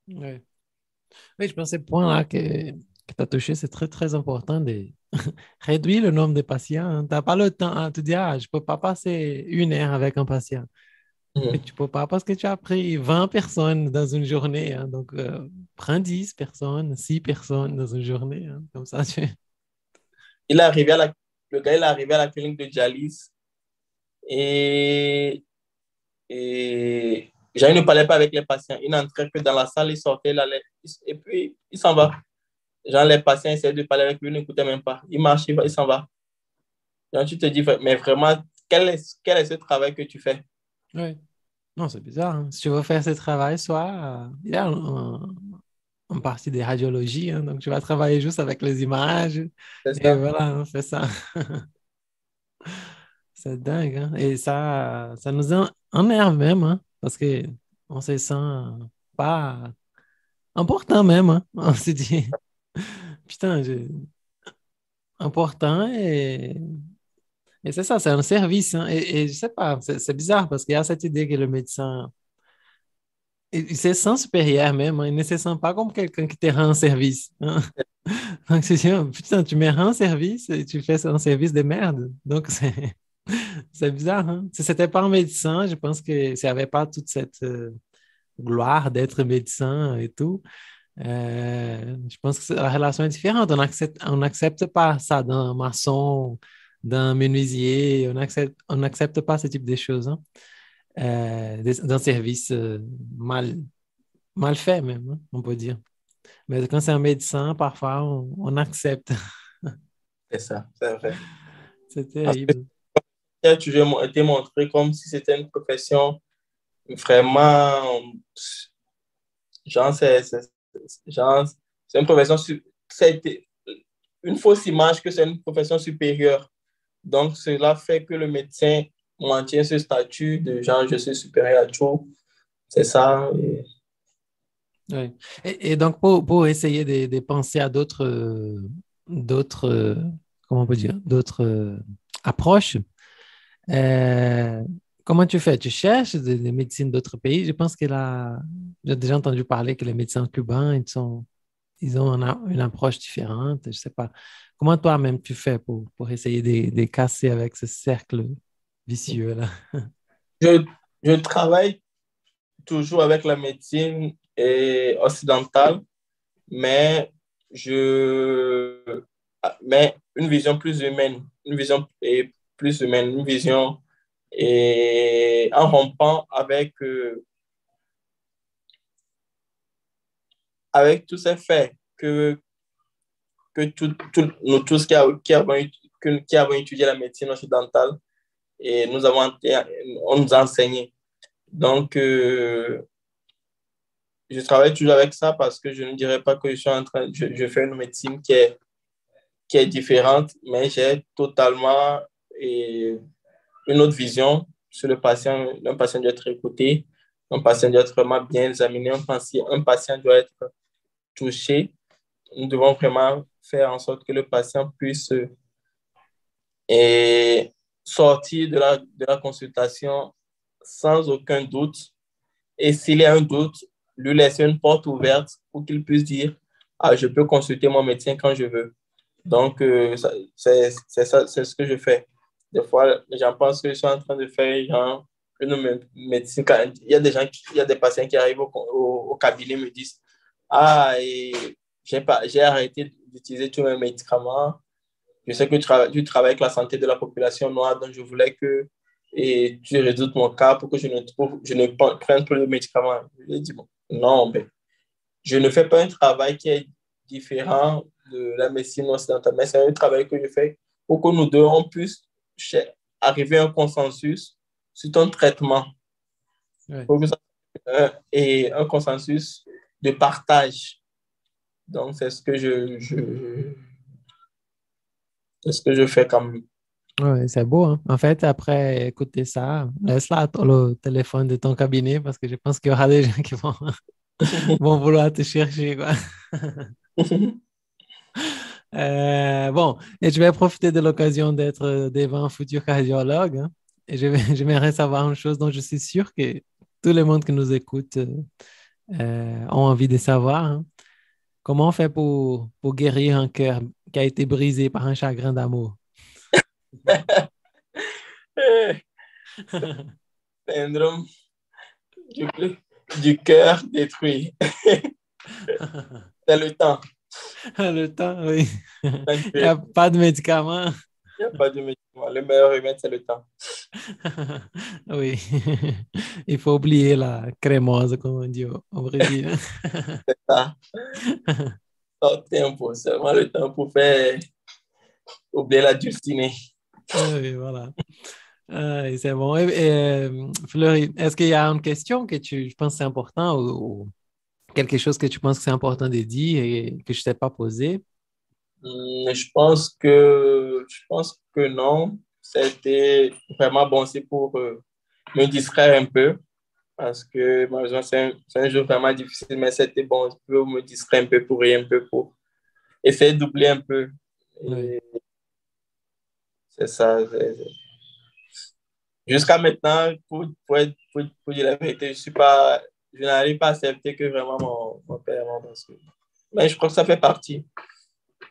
Oui. Oui, je pense que ce point-là que tu as touché, c'est très, très important de réduire le nombre de patients. Tu n'as pas le temps à te dire, je ne peux pas passer 1 heure avec un patient. Et tu ne peux pas parce que tu as pris 20 personnes dans une journée. Hein. Donc, prends 10 personnes, 6 personnes dans une journée. Hein. Comme ça, tu... Le gars, il est arrivé à la clinique de dialyse et Jean ne parlait pas avec les patients. Il n'entrait que dans la salle, il sortait, et puis il s'en va. Genre, les patients essaient de parler avec lui, il n'écoutait même pas. Il marche, il s'en va. Genre, tu te dis, mais vraiment, quel est ce travail que tu fais? Oui. Non, c'est bizarre. Hein. Si tu veux faire ce travail, soit il y a une partie de radiologie, hein, donc tu vas travailler juste avec les images. Et voilà, on fait ça. C'est dingue. Hein? Et ça nous énerve même, hein, parce qu'on se sent pas important même. Hein? On se dit, putain, important et c'est ça, c'est un service. Hein? Et je sais pas, c'est bizarre parce qu'il y a cette idée que le médecin, il se sent supérieur même, hein? Il ne se sent pas comme quelqu'un qui te rend un service. Hein? Donc, c'est dire, putain, tu me rends un service et tu fais un service de merde. Donc, c'est bizarre. Hein? Si ce n'était pas un médecin, je pense que ça n'avait pas toute cette gloire d'être médecin et tout. Je pense que la relation est différente. On n'accepte pas ça d'un maçon, d'un menuisier. On n'accepte pas ce type de choses, hein. D'un service mal fait même, hein, on peut dire. Mais quand c'est un médecin, parfois, on accepte. C'est ça, c'est vrai. C'est Parce que terrible. ça a toujours été montré comme si c'était une profession vraiment, genre, genre, c'est une profession, ça a été une fausse image que c'est une profession supérieure. Donc, cela fait que le médecin maintient ce statut de genre, je suis supérieur à tout. C'est ça. Oui. Et donc, pour essayer de penser à comment on peut dire, d'autres approches, euh, comment tu fais? Tu cherches des médecines d'autres pays? Je pense j'ai déjà entendu parler que les médecins cubains, ils ont une approche différente. Je ne sais pas. Comment toi-même tu fais pour essayer de casser avec ce cercle vicieux-là? Je, je travaille toujours avec la médecine occidentale, mais mais une vision plus humaine, une vision et en rompant avec tous ces faits que nous tous qui avons étudié la médecine occidentale et on nous a enseigné. Donc, je travaille toujours avec ça parce que je ne dirais pas que je fais une médecine qui est différente, mais j'ai totalement une autre vision sur le patient. Un patient doit être écouté, un patient doit être vraiment bien examiné, un patient doit être touché. Nous devons vraiment faire en sorte que le patient puisse sortir de la consultation sans aucun doute. Et s'il y a un doute, lui laisser une porte ouverte pour qu'il puisse dire ah, je peux consulter mon médecin quand je veux. Donc, c'est ce que je fais. Des fois, les gens pensent que je suis en train de faire genre, une médecine. Il y a des patients qui arrivent au cabinet et me disent ah, et j'ai arrêté d'utiliser tous mes médicaments. Je sais que tu travailles avec la santé de la population noire, donc je voulais que tu résoutes mon cas pour que je ne prenne plus de médicaments. Je lui ai dit, bon, non, mais je ne fais pas un travail qui est différent de la médecine occidentale, mais c'est un travail que je fais pour que nous deux, on puisse arriver à un consensus sur ton traitement. Ouais. Et un consensus de partage. Donc, c'est ce que c'est ce que je fais comme. Oui, c'est beau, hein. En fait, après écouter ça, laisse là le téléphone de ton cabinet parce que je pense qu'il y aura des gens qui vont vouloir te chercher, quoi. Bon, et je vais profiter de l'occasion d'être devant un futur cardiologue, hein, et j'aimerais savoir une chose dont je suis sûr que tout le monde qui nous écoute ont envie de savoir, hein. Comment on fait pour guérir un cœur qui a été brisé par un chagrin d'amour? Syndrome du cœur détruit. C'est le temps. Le temps, oui. Il Il n'y a pas de médicaments. n'y a pas de médicament. Le meilleur remède, c'est le temps. Oui. Il faut oublier la crémose, comme on dit au Brésil. C'est ça. Temps, seulement le temps pour faire oublier la dulcinée. Oui, voilà. C'est bon. Fleury, est-ce qu'il y a une question que tu penses c'est important ou quelque chose que tu penses que c'est important de dire et que je ne t'ai pas posé? Je pense que non. C'était vraiment bon aussi pour me distraire un peu parce que malheureusement, c'est un jour vraiment difficile, mais c'était bon pour me distraire un peu, pour rire un peu, pour essayer d'oublier un peu. Oui. C'est ça. Jusqu'à maintenant, pour dire la vérité, je n'arrive pas à accepter que vraiment mon père est mort. Mais je crois que ça fait partie.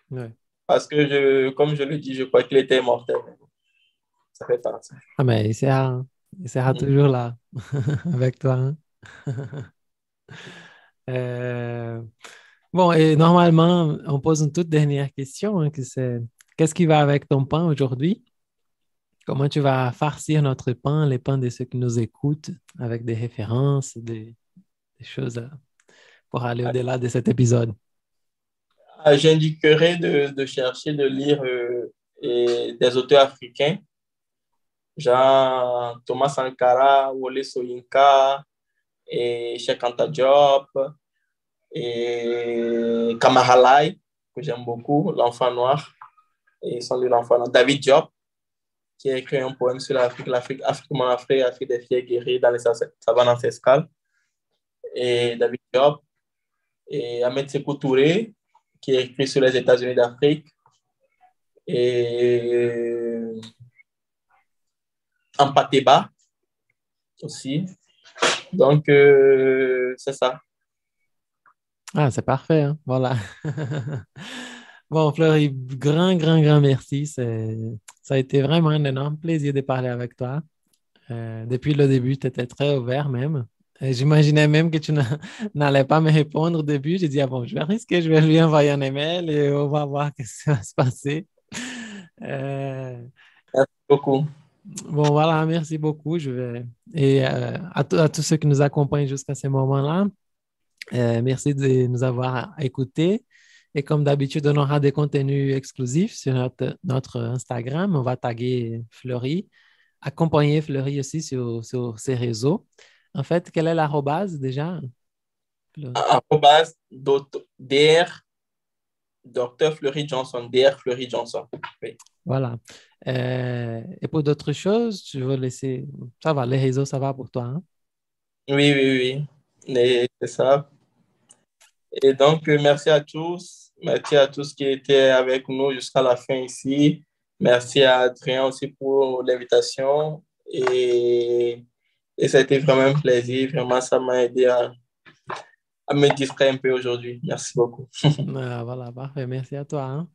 Ouais. Parce que, comme je le dis, je crois qu'il était mortel. Ça fait partie. Ah, mais il sera toujours là avec toi, hein? Euh, Bon, et normalement, on pose une toute dernière question, hein, que c'est qu'est-ce qui va avec ton pain aujourd'hui? Comment tu vas farcir notre pain, les pains de ceux qui nous écoutent, avec des références, des choses pour aller au-delà de cet épisode? J'indiquerai de chercher, de lire des auteurs africains, genre Thomas Sankara, Wole Soyinka, et Cheikh Anta Diop, et Kamaralai, que j'aime beaucoup, L'Enfant Noir, et son livre L'Enfant Noir. David Diop, qui a écrit un poème sur l'Afrique, mon Afrique, Afrique des fiers guerriers dans les savanes ancestrales. Et David Diop, et Ahmed Sékou Touré, qui a écrit sur les États-Unis d'Afrique. Et Ampateba aussi. Donc, c'est ça. Ah, c'est parfait, hein? Voilà. Bon, Fleury, grand merci. Ça a été vraiment un énorme plaisir de parler avec toi. Depuis le début, tu étais très ouvert même. Et j'imaginais même que tu n'allais pas me répondre au début. J'ai dit, ah bon, je vais risquer, je vais lui envoyer un email et on va voir ce qui va se passer. Merci beaucoup. Bon, voilà, merci beaucoup. Et à tous ceux qui nous accompagnent jusqu'à ce moment-là, merci de nous avoir écoutés. Et comme d'habitude, on aura des contenus exclusifs sur notre Instagram. On va taguer Fleury, accompagner Fleury aussi sur ses réseaux. En fait, quelle est l'arrobase déjà? Arrobase DR Dr Fleury Johnson, DR Fleury Johnson. Oui. Voilà. Et pour d'autres choses, je vais laisser. Ça va, les réseaux, ça va pour toi, hein? Oui. C'est ça. Et donc, merci à tous. Merci à tous qui étaient avec nous jusqu'à la fin ici. Merci à Adrien aussi pour l'invitation. Et ça a été vraiment un plaisir. Vraiment, ça m'a aidé à me distraire un peu aujourd'hui. Merci beaucoup. Voilà, parfait. Merci à toi, hein?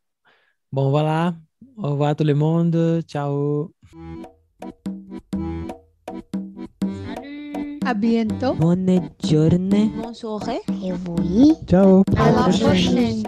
Bon, voilà. Au revoir à tout le monde. Ciao. Salut. À bientôt. Bonne journée. Bonne soirée. Ciao. À la prochaine.